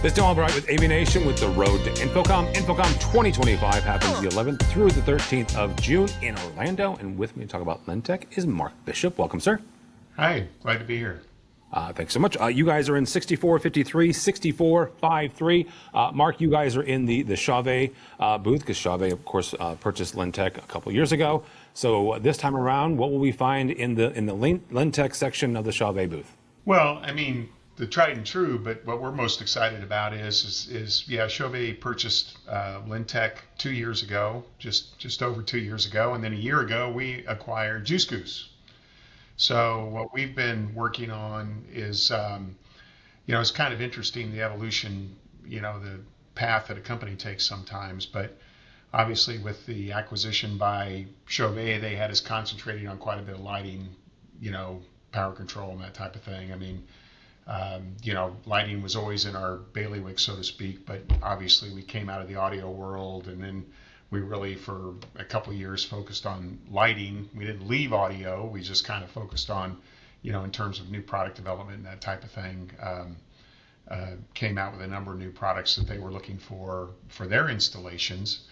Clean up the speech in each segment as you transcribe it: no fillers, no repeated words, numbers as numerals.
This Tom Albright with AVNation with the road to InfoComm. InfoComm 2025 happens the 11th through the 13th of June in Orlando. And with me to talk about LynTec is Mark Bishop. Welcome, sir. Hi, glad to be here. Thanks so much. You guys are in 6453, 6453. Mark, you guys are in the Chauvet booth because Chauvet, of course, purchased LynTec a couple years ago. So this time around, what will we find in the LynTec section of the Chauvet booth? Well, I mean, the tried and true, but what we're most excited about is Chauvet purchased LynTec 2 years ago, just over 2 years ago, and then a year ago we acquired Juice Goose. So what we've been working on is, it's kind of interesting, the evolution, the path that a company takes sometimes. But obviously with the acquisition by Chauvet, they had us concentrating on quite a bit of lighting, power control and that type of thing. I mean, lighting was always in our bailiwick, so to speak, but obviously we came out of the audio world, and then we really, for a couple of years, focused on lighting. We didn't leave audio. We just kind of focused on, in terms of new product development and that type of thing. Came out with a number of new products that they were looking for their installations.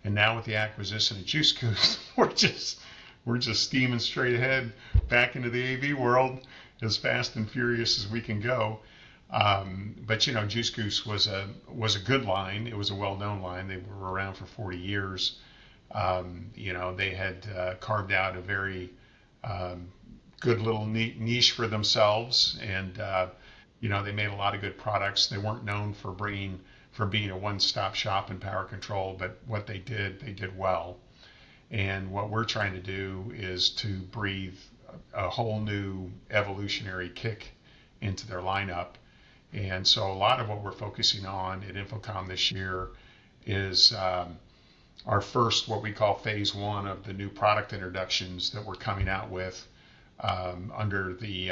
And now with the acquisition of Juice Goose, we're just steaming straight ahead back into the AV world as fast and furious as we can go. But Juice Goose was a good line. It was a well-known line. They were around for 40 years. They had carved out a very good little niche for themselves, and they made a lot of good products. They weren't known for being a one-stop shop in power control, but what they did well. And what we're trying to do is to breathe a whole new evolutionary kick into their lineup. And so a lot of what we're focusing on at InfoComm this year is our first, what we call phase one of the new product introductions that we're coming out with under the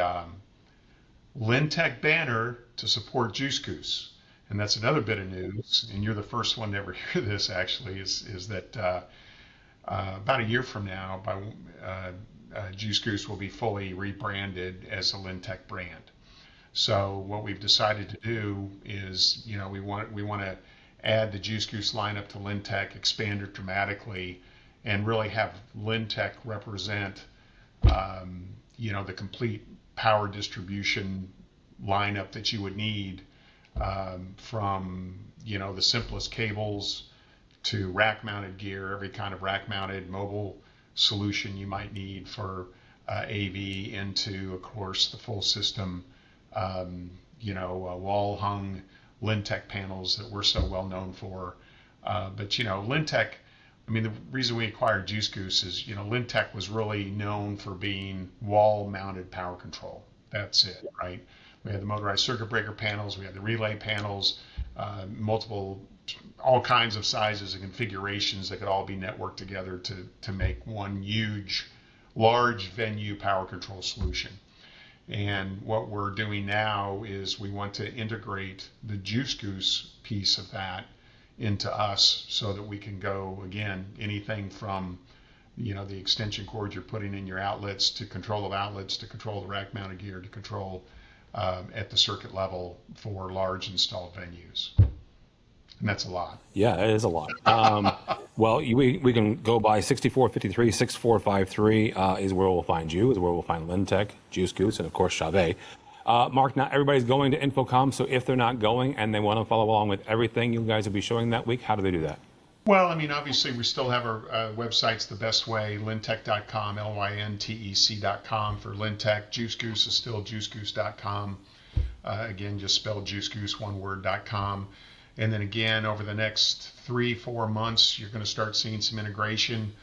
LynTec banner to support Juice Goose. And that's another bit of news, and you're the first one to ever hear this actually, is that about a year from now, Juice Goose will be fully rebranded as a LynTec brand. So what we've decided to do is, we want to add the Juice Goose lineup to LynTec, expand it dramatically, and really have LynTec represent, the complete power distribution lineup that you would need, from, the simplest cables to rack-mounted gear, every kind of rack-mounted mobile solution you might need for AV, into, of course, the full system, wall-hung LynTec panels that we're so well known for. But LynTec, the reason we acquired Juice Goose is, LynTec was really known for being wall-mounted power control. That's it, right? We had the motorized circuit breaker panels, we had the relay panels, all kinds of sizes and configurations that could all be networked together to make one huge, large venue power control solution. And what we're doing now is we want to integrate the Juice Goose piece of that into us so that we can go, again, anything from the extension cords you're putting in your outlets, to control of outlets, to control the rack mounted gear, to control at the circuit level for large installed venues. And that's a lot. Yeah, it is a lot. Well, we can go by 6453, 6453 is where we'll find you, is where we'll find LynTec, Juice Goose, and of course Chauvet. Mark, not everybody's going to InfoComm, so if they're not going and they want to follow along with everything you guys will be showing that week, how do they do that? Well, obviously we still have our website's the best way, lyntec.com, lyntec.com for LynTec. Juice Goose is still juicegoose.com. Again, just spelled juicegoose, one word.com. And then again, over the next 3-4 months, you're going to start seeing some integration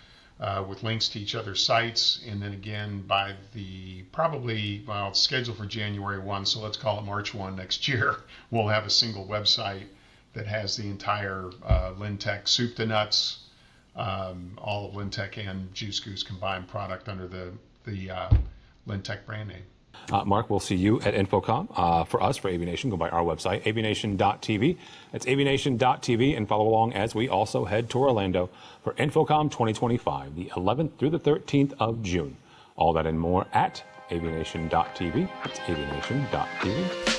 with links to each other's sites. And then again, by it's scheduled for January 1, so let's call it March 1 next year, we'll have a single website that has the entire LynTec soup to nuts, all of LynTec and Juice Goose combined product under the LynTec brand name. Mark, we'll see you at InfoComm. For us, for AVNation, go by our website, avnation.tv. That's avnation.tv, and follow along as we also head to Orlando for InfoComm 2025, the 11th through the 13th of June. All that and more at avnation.tv. It's avnation.tv.